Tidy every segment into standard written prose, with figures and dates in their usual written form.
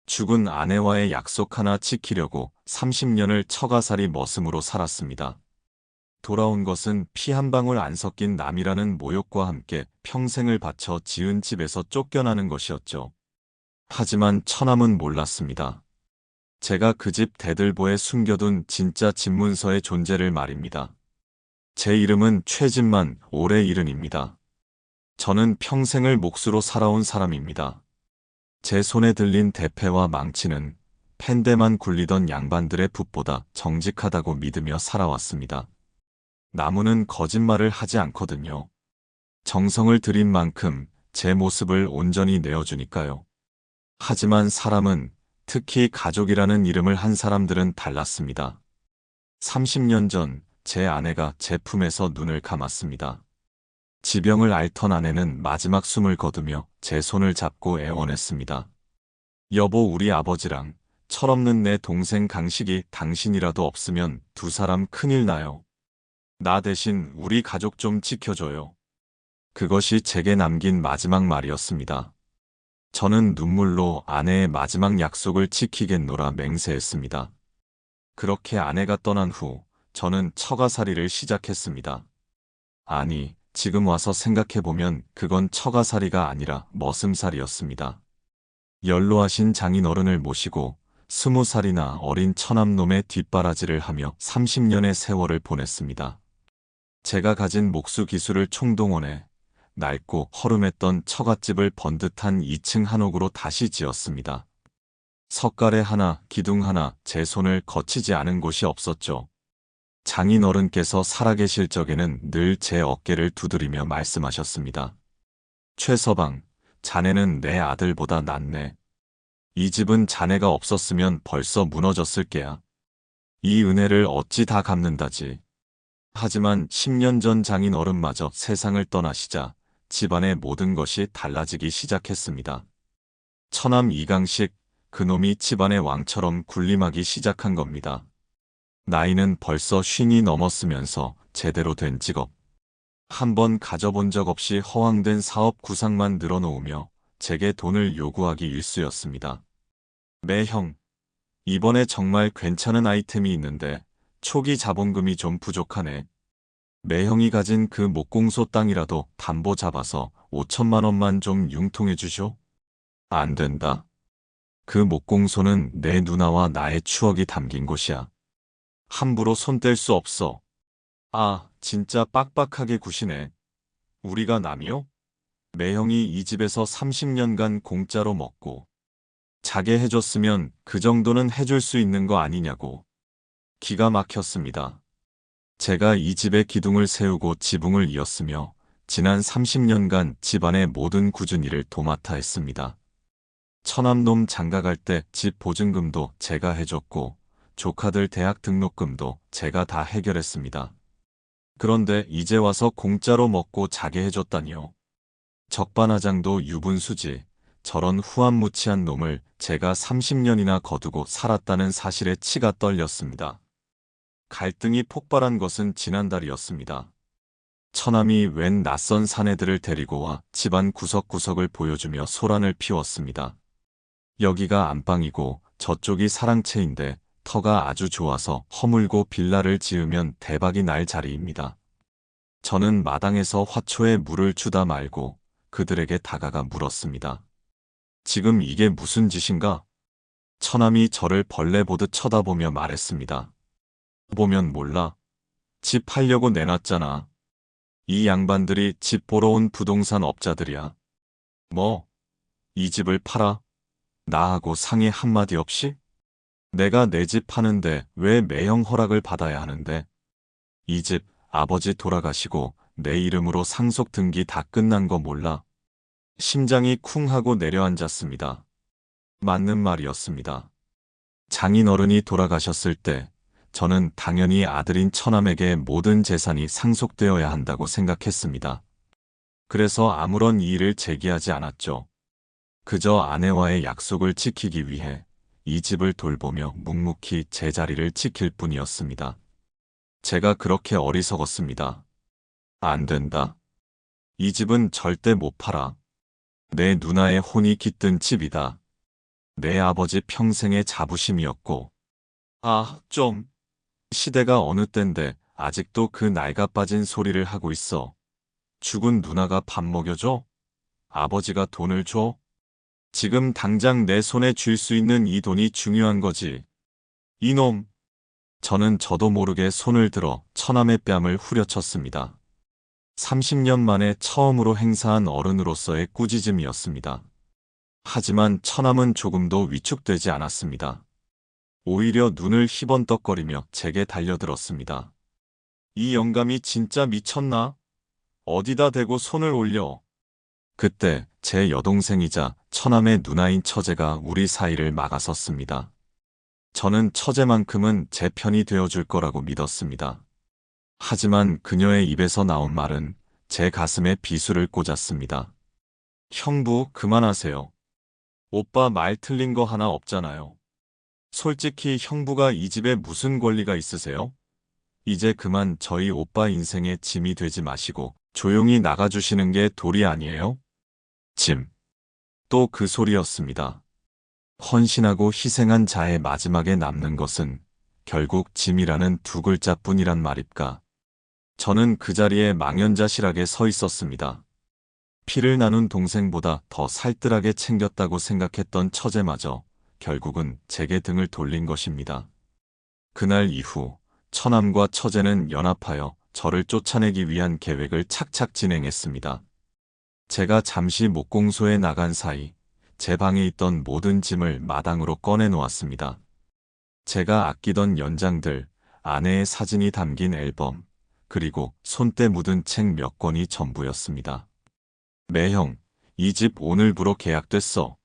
죽은 아내와의 약속 하나 지키려고 30년을 처가살이 머슴으로 살았습니다. 돌아온 것은 피 한 방울 안 섞인 남이라는 모욕과 함께 평생을 바쳐 지은 집에서 쫓겨나는 것이었죠. 하지만 처남은 몰랐습니다. 제가 그 집 대들보에 숨겨둔 진짜 집문서의 존재를 말입니다. 제 이름은 최진만, 올해 70입니다. 저는 평생을 몫으로 살아온 사람입니다. 제 손에 들린 대패와 망치는 펜대만 굴리던 양반들의 붓보다 정직하다고 믿으며 살아왔습니다. 나무는 거짓말을 하지 않거든요. 정성을 들인 만큼 제 모습을 온전히 내어주니까요. 하지만 사람은, 특히 가족이라는 이름을 한 사람들은 달랐습니다. 30년 전 제 아내가 제 품에서 눈을 감았습니다. 지병을 앓던 아내는 마지막 숨을 거두며 제 손을 잡고 애원했습니다. 여보, 우리 아버지랑 철없는 내 동생 강식이 당신이라도 없으면 두 사람 큰일 나요. 나 대신 우리 가족 좀 지켜줘요. 그것이 제게 남긴 마지막 말이었습니다. 저는 눈물로 아내의 마지막 약속을 지키겠노라 맹세했습니다. 그렇게 아내가 떠난 후 저는 처가살이를 시작했습니다. 아니, 지금 와서 생각해보면 그건 처가살이가 아니라 머슴살이었습니다. 연로하신 장인어른을 모시고 20살이나 어린 처남놈의 뒷바라지를 하며 30년의 세월을 보냈습니다. 제가 가진 목수 기술을 총동원해 낡고 허름했던 처갓집을 번듯한 2층 한옥으로 다시 지었습니다. 석가래 하나, 기둥 하나, 제 손을 거치지 않은 곳이 없었죠. 장인어른께서 살아계실 적에는 늘 제 어깨를 두드리며 말씀하셨습니다. 최서방, 자네는 내 아들보다 낫네. 이 집은 자네가 없었으면 벌써 무너졌을 게야. 이 은혜를 어찌 다 갚는다지. 하지만 10년 전 장인어른마저 세상을 떠나시자 집안의 모든 것이 달라지기 시작했습니다. 처남 이강식, 그놈이 집안의 왕처럼 군림하기 시작한 겁니다. 나이는 벌써 50이 넘었으면서 제대로 된 직업. 한번 가져본 적 없이 허황된 사업 구상만 늘어놓으며 제게 돈을 요구하기 일쑤였습니다. 매형, 이번에 정말 괜찮은 아이템이 있는데 초기 자본금이 좀 부족하네. 매형이 가진 그 목공소 땅이라도 담보 잡아서 5천만 원만 좀 융통해 주쇼. 안 된다. 그 목공소는 내 누나와 나의 추억이 담긴 곳이야. 함부로 손 뗄 수 없어. 아, 진짜 빡빡하게 구시네. 우리가 남이요? 매형이 이 집에서 30년간 공짜로 먹고 자게 해줬으면 그 정도는 해줄 수 있는 거 아니냐고. 기가 막혔습니다. 제가 이 집의 기둥을 세우고 지붕을 이었으며 지난 30년간 집안의 모든 굳은 일을 도맡아 했습니다. 처남놈 장가갈 때 집 보증금도 제가 해줬고 조카들 대학 등록금도 제가 다 해결했습니다. 그런데 이제 와서 공짜로 먹고 자게 해줬다니요. 적반하장도 유분수지. 저런 후안무치한 놈을 제가 30년이나 거두고 살았다는 사실에 치가 떨렸습니다. 갈등이 폭발한 것은 지난달이었습니다. 처남이 웬 낯선 사내들을 데리고 와 집안 구석구석을 보여주며 소란을 피웠습니다. 여기가 안방이고 저쪽이 사랑채인데 터가 아주 좋아서 허물고 빌라를 지으면 대박이 날 자리입니다. 저는 마당에서 화초에 물을 주다 말고 그들에게 다가가 물었습니다. 지금 이게 무슨 짓인가? 처남이 저를 벌레 보듯 쳐다보며 말했습니다. 보면 몰라. 집 팔려고 내놨잖아. 이 양반들이 집 보러 온 부동산 업자들이야. 뭐? 이 집을 팔아? 나하고 상의 한마디 없이? 내가 내 집 파는데 왜 매형 허락을 받아야 하는데? 이 집 아버지 돌아가시고 내 이름으로 상속 등기 다 끝난 거 몰라? 심장이 쿵 하고 내려앉았습니다. 맞는 말이었습니다. 장인어른이 돌아가셨을 때 저는 당연히 아들인 처남에게 모든 재산이 상속되어야 한다고 생각했습니다. 그래서 아무런 이의를 제기하지 않았죠. 그저 아내와의 약속을 지키기 위해 이 집을 돌보며 묵묵히 제 자리를 지킬 뿐이었습니다. 제가 그렇게 어리석었습니다. 안 된다. 이 집은 절대 못 팔아. 내 누나의 혼이 깃든 집이다. 내 아버지 평생의 자부심이었고, 시대가 어느 땐데 아직도 그 낡아 빠진 소리를 하고 있어. 죽은 누나가 밥 먹여줘? 아버지가 돈을 줘? 지금 당장 내 손에 쥘 수 있는 이 돈이 중요한 거지. 이놈! 저는 저도 모르게 손을 들어 처남의 뺨을 후려쳤습니다. 30년 만에 처음으로 행사한 어른으로서의 꾸짖음이었습니다. 하지만 처남은 조금도 위축되지 않았습니다. 오히려 눈을 희번떡거리며 제게 달려들었습니다. 이 영감이 진짜 미쳤나? 어디다 대고 손을 올려. 그때 제 여동생이자 처남의 누나인 처제가 우리 사이를 막아섰습니다. 저는 처제만큼은 제 편이 되어줄 거라고 믿었습니다. 하지만 그녀의 입에서 나온 말은 제 가슴에 비수를 꽂았습니다. 형부, 그만하세요. 오빠 말 틀린 거 하나 없잖아요. 솔직히 형부가 이 집에 무슨 권리가 있으세요? 이제 그만 저희 오빠 인생의 짐이 되지 마시고 조용히 나가주시는 게 도리 아니에요? 짐. 또 그 소리였습니다. 헌신하고 희생한 자의 마지막에 남는 것은 결국 짐이라는 두 글자뿐이란 말입까. 저는 그 자리에 망연자실하게 서 있었습니다. 피를 나눈 동생보다 더 살뜰하게 챙겼다고 생각했던 처제마저 결국은 제게 등을 돌린 것입니다. 그날 이후 처남과 처제는 연합하여 저를 쫓아내기 위한 계획을 착착 진행했습니다. 제가 잠시 목공소에 나간 사이 제 방에 있던 모든 짐을 마당으로 꺼내놓았습니다. 제가 아끼던 연장들, 아내의 사진이 담긴 앨범, 그리고 손때 묻은 책 몇 권이 전부였습니다. 매형, 이 집 오늘부로 계약됐어.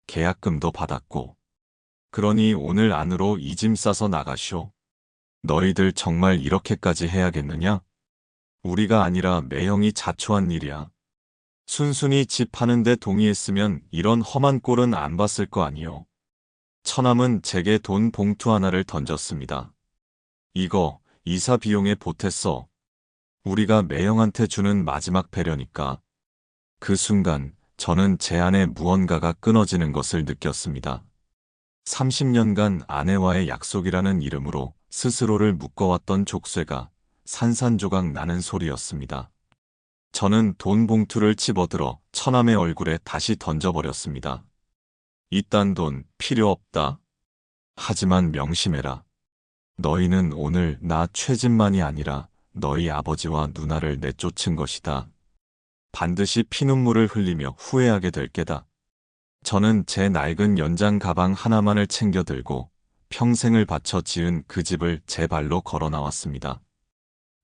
계약금도 받았고. 그러니 오늘 안으로 이 짐 싸서 나가쇼. 너희들 정말 이렇게까지 해야겠느냐? 우리가 아니라 매형이 자초한 일이야. 순순히 집 파는데 동의했으면 이런 험한 꼴은 안 봤을 거 아니요. 처남은 제게 돈 봉투 하나를 던졌습니다. 이거 이사 비용에 보탰어. 우리가 매형한테 주는 마지막 배려니까. 그 순간 저는 제 안에 무언가가 끊어지는 것을 느꼈습니다. 30년간 아내와의 약속이라는 이름으로 스스로를 묶어왔던 족쇄가 산산조각 나는 소리였습니다. 저는 돈 봉투를 집어들어 처남의 얼굴에 다시 던져버렸습니다. 이딴 돈 필요 없다. 하지만 명심해라. 너희는 오늘 나 최진만이 아니라 너희 아버지와 누나를 내쫓은 것이다. 반드시 피눈물을 흘리며 후회하게 될 게다. 저는 제 낡은 연장 가방 하나만을 챙겨 들고 평생을 바쳐 지은 그 집을 제 발로 걸어 나왔습니다.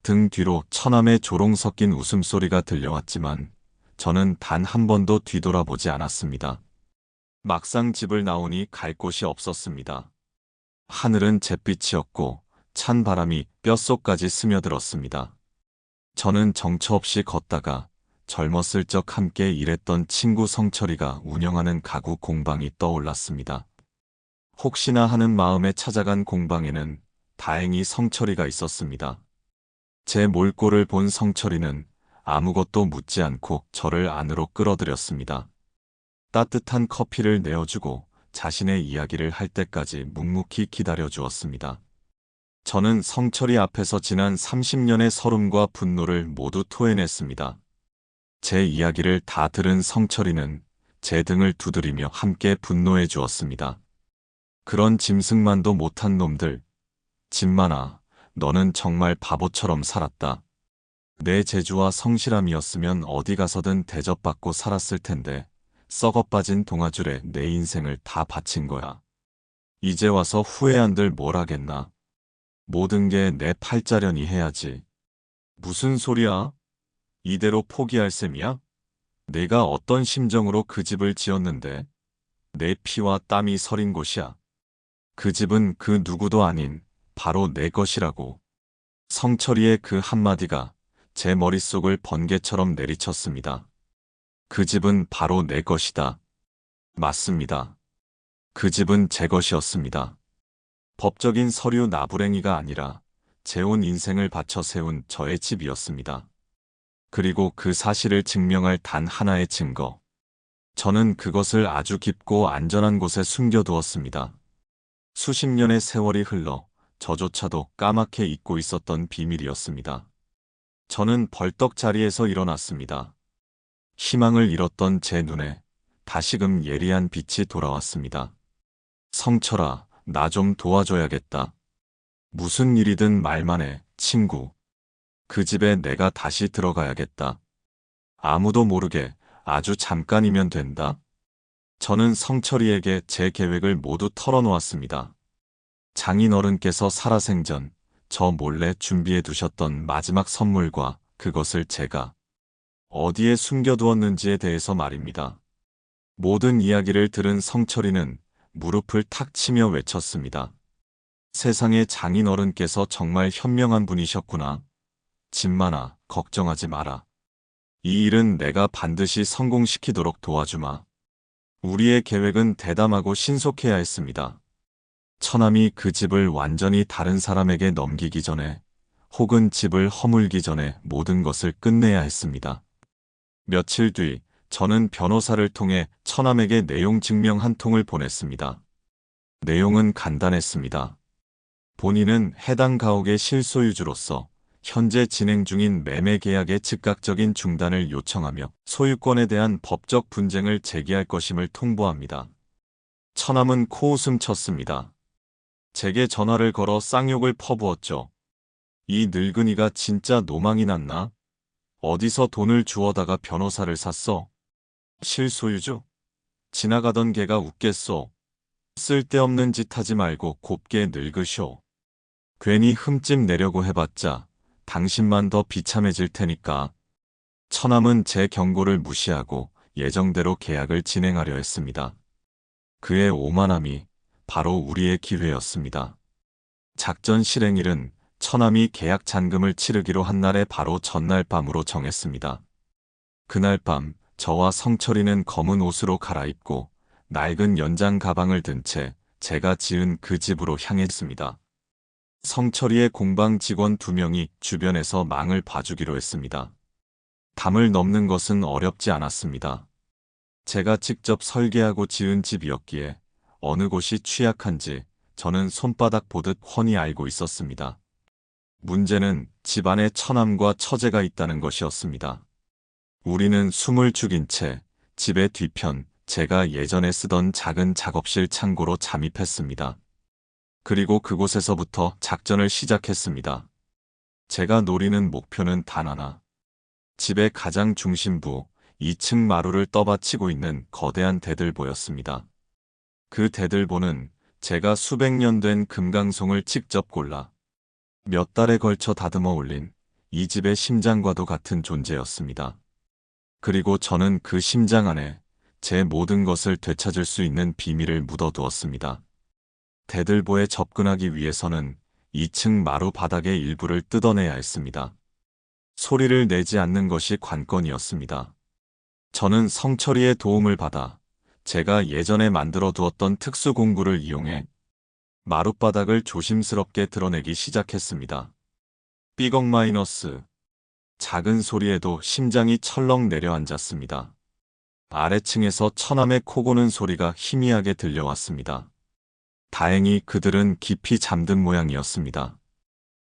등 뒤로 처남의 조롱 섞인 웃음소리가 들려왔지만 저는 단 한 번도 뒤돌아보지 않았습니다. 막상 집을 나오니 갈 곳이 없었습니다. 하늘은 잿빛이었고 찬 바람이 뼛속까지 스며들었습니다. 저는 정처 없이 걷다가 젊었을 적 함께 일했던 친구 성철이가 운영하는 가구 공방이 떠올랐습니다. 혹시나 하는 마음에 찾아간 공방에는 다행히 성철이가 있었습니다. 제 몰골을 본 성철이는 아무것도 묻지 않고 저를 안으로 끌어들였습니다. 따뜻한 커피를 내어주고 자신의 이야기를 할 때까지 묵묵히 기다려주었습니다. 저는 성철이 앞에서 지난 30년의 서름과 분노를 모두 토해냈습니다. 제 이야기를 다 들은 성철이는 제 등을 두드리며 함께 분노해 주었습니다. 그런 짐승만도 못한 놈들. 짐만아, 너는 정말 바보처럼 살았다. 내 재주와 성실함이었으면 어디 가서든 대접받고 살았을 텐데 썩어빠진 동아줄에 내 인생을 다 바친 거야. 이제 와서 후회한들 뭘 하겠나. 모든 게 내 팔자련이 해야지. 무슨 소리야? 이대로 포기할 셈이야? 내가 어떤 심정으로 그 집을 지었는데 내 피와 땀이 서린 곳이야. 그 집은 그 누구도 아닌 바로 내 것이라고. 성철이의 그 한마디가 제 머릿속을 번개처럼 내리쳤습니다. 그 집은 바로 내 것이다. 맞습니다. 그 집은 제 것이었습니다. 법적인 서류 나부랭이가 아니라 제 온 인생을 바쳐 세운 저의 집이었습니다. 그리고 그 사실을 증명할 단 하나의 증거. 저는 그것을 아주 깊고 안전한 곳에 숨겨두었습니다. 수십 년의 세월이 흘러 저조차도 까맣게 잊고 있었던 비밀이었습니다. 저는 벌떡 자리에서 일어났습니다. 희망을 잃었던 제 눈에 다시금 예리한 빛이 돌아왔습니다. 성철아, 나 좀 도와줘야겠다. 무슨 일이든 말만 해, 친구. 그 집에 내가 다시 들어가야겠다. 아무도 모르게 아주 잠깐이면 된다. 저는 성철이에게 제 계획을 모두 털어놓았습니다. 장인어른께서 살아생전 저 몰래 준비해 두셨던 마지막 선물과 그것을 제가 어디에 숨겨두었는지에 대해서 말입니다. 모든 이야기를 들은 성철이는 무릎을 탁 치며 외쳤습니다. 세상에 장인어른께서 정말 현명한 분이셨구나. 집만아, 걱정하지 마라. 이 일은 내가 반드시 성공시키도록 도와주마. 우리의 계획은 대담하고 신속해야 했습니다. 처남이 그 집을 완전히 다른 사람에게 넘기기 전에 혹은 집을 허물기 전에 모든 것을 끝내야 했습니다. 며칠 뒤 저는 변호사를 통해 처남에게 내용 증명 한 통을 보냈습니다. 내용은 간단했습니다. 본인은 해당 가옥의 실소유주로서 현재 진행 중인 매매 계약의 즉각적인 중단을 요청하며 소유권에 대한 법적 분쟁을 제기할 것임을 통보합니다. 처남은 코웃음 쳤습니다. 제게 전화를 걸어 쌍욕을 퍼부었죠. 이 늙은이가 진짜 노망이 났나? 어디서 돈을 주워다가 변호사를 샀어? 실소유주? 지나가던 개가 웃겠소. 쓸데없는 짓 하지 말고 곱게 늙으쇼. 괜히 흠집 내려고 해봤자 당신만 더 비참해질 테니까. 처남은 제 경고를 무시하고 예정대로 계약을 진행하려 했습니다. 그의 오만함이 바로 우리의 기회였습니다. 작전 실행일은 처남이 계약 잔금을 치르기로 한 날의 바로 전날 밤으로 정했습니다. 그날 밤 저와 성철이는 검은 옷으로 갈아입고 낡은 연장 가방을 든 채 제가 지은 그 집으로 향했습니다. 성철이의 공방 직원 2명이 주변에서 망을 봐주기로 했습니다. 담을 넘는 것은 어렵지 않았습니다. 제가 직접 설계하고 지은 집이었기에 어느 곳이 취약한지 저는 손바닥 보듯 훤히 알고 있었습니다. 문제는 집안에 처남과 처제가 있다는 것이었습니다. 우리는 숨을 죽인 채 집의 뒤편 제가 예전에 쓰던 작은 작업실 창고로 잠입했습니다. 그리고 그곳에서부터 작전을 시작했습니다. 제가 노리는 목표는 단 하나. 집의 가장 중심부 2층 마루를 떠받치고 있는 거대한 대들보였습니다. 그 대들보는 제가 수백 년 된 금강송을 직접 골라 몇 달에 걸쳐 다듬어 올린 이 집의 심장과도 같은 존재였습니다. 그리고 저는 그 심장 안에 제 모든 것을 되찾을 수 있는 비밀을 묻어두었습니다. 대들보에 접근하기 위해서는 2층 마루 바닥의 일부를 뜯어내야 했습니다. 소리를 내지 않는 것이 관건이었습니다. 저는 성철이의 도움을 받아 제가 예전에 만들어 두었던 특수 공구를 이용해 마룻바닥을 조심스럽게 드러내기 시작했습니다. 삐걱 마이너스. 작은 소리에도 심장이 철렁 내려앉았습니다. 아래층에서 처남의 코 고는 소리가 희미하게 들려왔습니다. 다행히 그들은 깊이 잠든 모양이었습니다.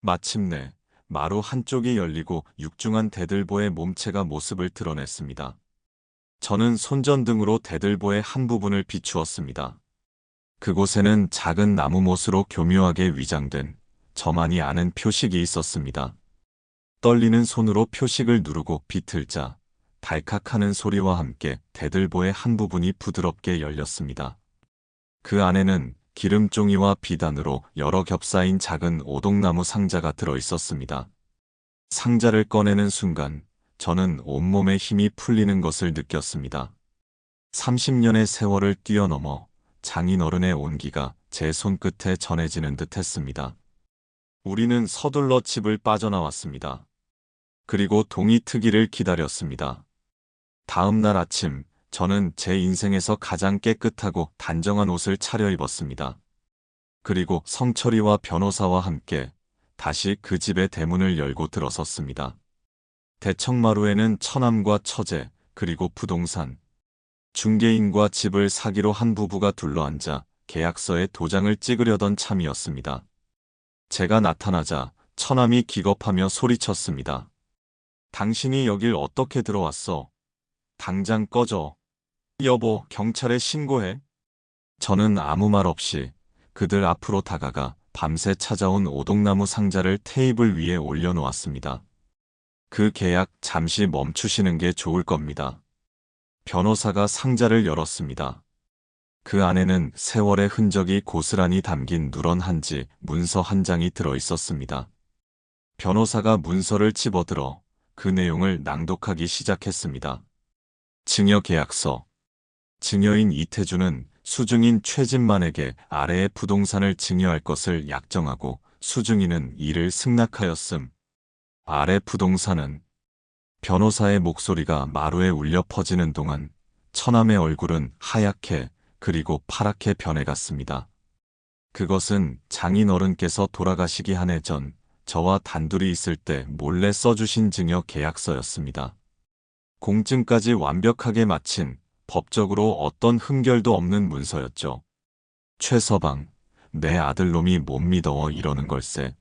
마침내 마루 한쪽이 열리고 육중한 대들보의 몸체가 모습을 드러냈습니다. 저는 손전등으로 대들보의 한 부분을 비추었습니다. 그곳에는 작은 나무못으로 교묘하게 위장된 저만이 아는 표식이 있었습니다. 떨리는 손으로 표식을 누르고 비틀자 달칵하는 소리와 함께 대들보의 한 부분이 부드럽게 열렸습니다. 그 안에는 기름종이와 비단으로 여러 겹싸인 작은 오동나무 상자가 들어 있었습니다. 상자를 꺼내는 순간 저는 온몸에 힘이 풀리는 것을 느꼈습니다. 30년의 세월을 뛰어넘어 장인어른의 온기가 제 손끝에 전해지는 듯 했습니다. 우리는 서둘러 집을 빠져나왔습니다. 그리고 동이 트기를 기다렸습니다. 다음 날 아침 저는 제 인생에서 가장 깨끗하고 단정한 옷을 차려입었습니다. 그리고 성철이와 변호사와 함께 다시 그 집의 대문을 열고 들어섰습니다. 대청마루에는 처남과 처제, 그리고 부동산, 중개인과 집을 사기로 한 부부가 둘러앉아 계약서에 도장을 찍으려던 참이었습니다. 제가 나타나자 처남이 기겁하며 소리쳤습니다. 당신이 여길 어떻게 들어왔어? 당장 꺼져. 여보, 경찰에 신고해. 저는 아무 말 없이 그들 앞으로 다가가 밤새 찾아온 오동나무 상자를 테이블 위에 올려놓았습니다. 그 계약 잠시 멈추시는 게 좋을 겁니다. 변호사가 상자를 열었습니다. 그 안에는 세월의 흔적이 고스란히 담긴 누런 한지 문서 한 장이 들어 있었습니다. 변호사가 문서를 집어들어 그 내용을 낭독하기 시작했습니다. 증여계약서. 증여인 이태주는 수증인 최진만에게 아래의 부동산을 증여할 것을 약정하고 수증인은 이를 승낙하였음. 아래 부동산은 변호사의 목소리가 마루에 울려 퍼지는 동안 처남의 얼굴은 하얗게 그리고 파랗게 변해갔습니다. 그것은 장인 어른께서 돌아가시기 한 해 전 저와 단둘이 있을 때 몰래 써주신 증여 계약서였습니다. 공증까지 완벽하게 마친 법적으로 어떤 흠결도 없는 문서였죠. 최서방, 내 아들놈이 못 믿어 이러는 걸세.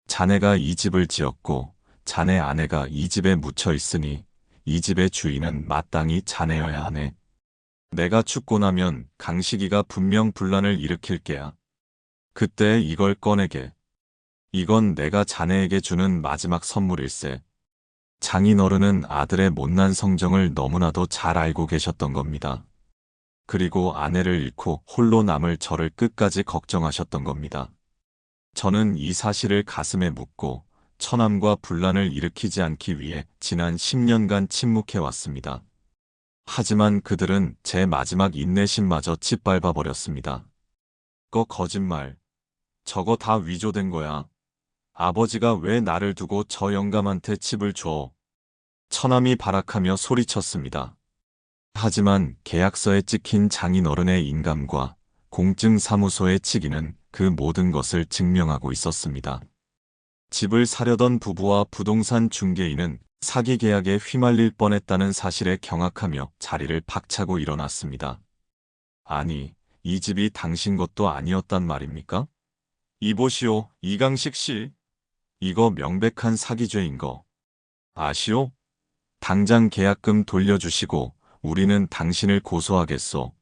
자네가 이 집을 지었고 자네 아내가 이 집에 묻혀 있으니 이 집의 주인은 마땅히 자네여야 하네. 내가 죽고 나면 강식이가 분명 분란을 일으킬 게야. 그때 이걸 꺼내게. 이건 내가 자네에게 주는 마지막 선물일세. 장인어른은 아들의 못난 성정을 너무나도 잘 알고 계셨던 겁니다. 그리고 아내를 잃고 홀로 남을 저를 끝까지 걱정하셨던 겁니다. 저는 이 사실을 가슴에 묻고 처남과 분란을 일으키지 않기 위해 지난 10년간 침묵해왔습니다. 하지만 그들은 제 마지막 인내심마저 짓밟아버렸습니다. 거짓말. 저거 다 위조된 거야. 아버지가 왜 나를 두고 저 영감한테 집을 줘? 처남이 발악하며 소리쳤습니다. 하지만 계약서에 찍힌 장인어른의 인감과 공증사무소의 직인은 그 모든 것을 증명하고 있었습니다. 집을 사려던 부부와 부동산 중개인은 사기 계약에 휘말릴 뻔했다는 사실에 경악하며 자리를 박차고 일어났습니다. 아니, 이 집이 당신 것도 아니었단 말입니까? 이보시오, 이강식 씨. 이거 명백한 사기죄인 거 아시오? 당장 계약금 돌려주시고 우리는 당신을 고소하겠소.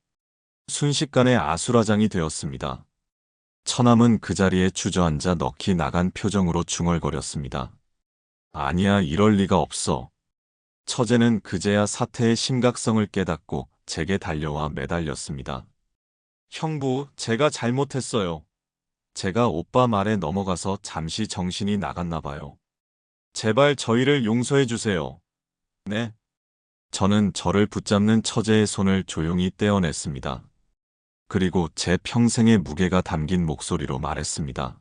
순식간에 아수라장이 되었습니다. 처남은 그 자리에 주저앉아 넋이 나간 표정으로 중얼거렸습니다. 아니야, 이럴 리가 없어. 처제는 그제야 사태의 심각성을 깨닫고 제게 달려와 매달렸습니다. 형부, 제가 잘못했어요. 제가 오빠 말에 넘어가서 잠시 정신이 나갔나 봐요. 제발 저희를 용서해 주세요. 네. 저는 저를 붙잡는 처제의 손을 조용히 떼어냈습니다. 그리고 제 평생의 무게가 담긴 목소리로 말했습니다.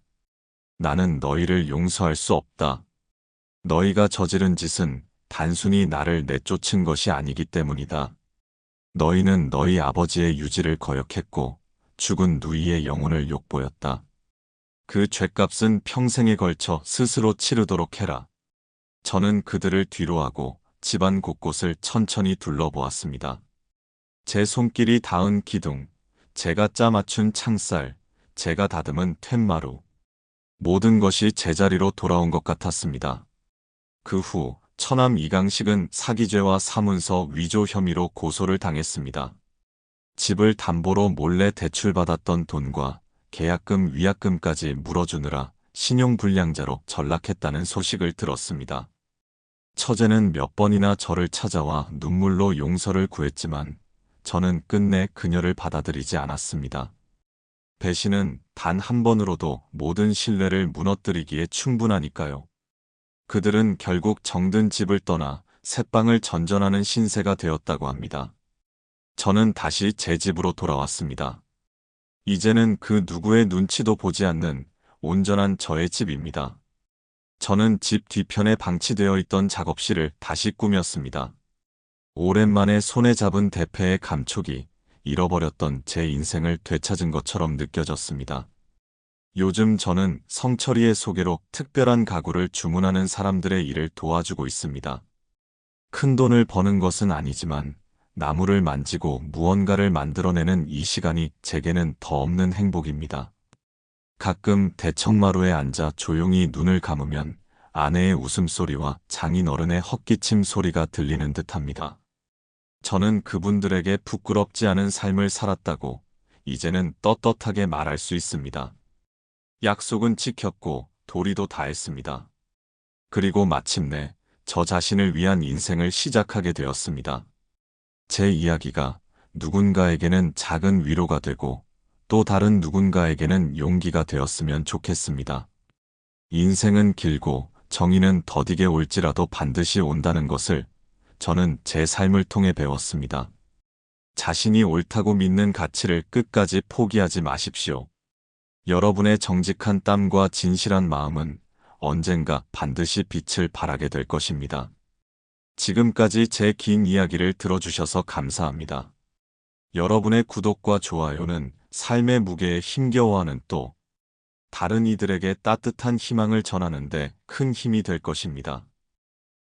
나는 너희를 용서할 수 없다. 너희가 저지른 짓은 단순히 나를 내쫓은 것이 아니기 때문이다. 너희는 너희 아버지의 유지를 거역했고 죽은 누이의 영혼을 욕보였다. 그 죗값은 평생에 걸쳐 스스로 치르도록 해라. 저는 그들을 뒤로하고 집안 곳곳을 천천히 둘러보았습니다. 제 손길이 닿은 기둥, 제가 짜맞춘 창살, 제가 다듬은 툇마루. 모든 것이 제자리로 돌아온 것 같았습니다. 그 후 처남 이강식은 사기죄와 사문서 위조 혐의로 고소를 당했습니다. 집을 담보로 몰래 대출받았던 돈과 계약금 위약금까지 물어주느라 신용불량자로 전락했다는 소식을 들었습니다. 처제는 몇 번이나 저를 찾아와 눈물로 용서를 구했지만 저는 끝내 그녀를 받아들이지 않았습니다. 배신은 단 한 번으로도 모든 신뢰를 무너뜨리기에 충분하니까요. 그들은 결국 정든 집을 떠나 새방을 전전하는 신세가 되었다고 합니다. 저는 다시 제 집으로 돌아왔습니다. 이제는 그 누구의 눈치도 보지 않는 온전한 저의 집입니다. 저는 집 뒤편에 방치되어 있던 작업실을 다시 꾸몄습니다. 오랜만에 손에 잡은 대패의 감촉이 잃어버렸던 제 인생을 되찾은 것처럼 느껴졌습니다. 요즘 저는 성철이의 소개로 특별한 가구를 주문하는 사람들의 일을 도와주고 있습니다. 큰 돈을 버는 것은 아니지만 나무를 만지고 무언가를 만들어내는 이 시간이 제게는 더 없는 행복입니다. 가끔 대청마루에 앉아 조용히 눈을 감으면 아내의 웃음소리와 장인어른의 헛기침 소리가 들리는 듯합니다. 저는 그분들에게 부끄럽지 않은 삶을 살았다고 이제는 떳떳하게 말할 수 있습니다. 약속은 지켰고 도리도 다했습니다. 그리고 마침내 저 자신을 위한 인생을 시작하게 되었습니다. 제 이야기가 누군가에게는 작은 위로가 되고 또 다른 누군가에게는 용기가 되었으면 좋겠습니다. 인생은 길고 정의는 더디게 올지라도 반드시 온다는 것을 저는 제 삶을 통해 배웠습니다. 자신이 옳다고 믿는 가치를 끝까지 포기하지 마십시오. 여러분의 정직한 땀과 진실한 마음은 언젠가 반드시 빛을 발하게 될 것입니다. 지금까지 제 긴 이야기를 들어주셔서 감사합니다. 여러분의 구독과 좋아요는 삶의 무게에 힘겨워하는 또 다른 이들에게 따뜻한 희망을 전하는 데 큰 힘이 될 것입니다.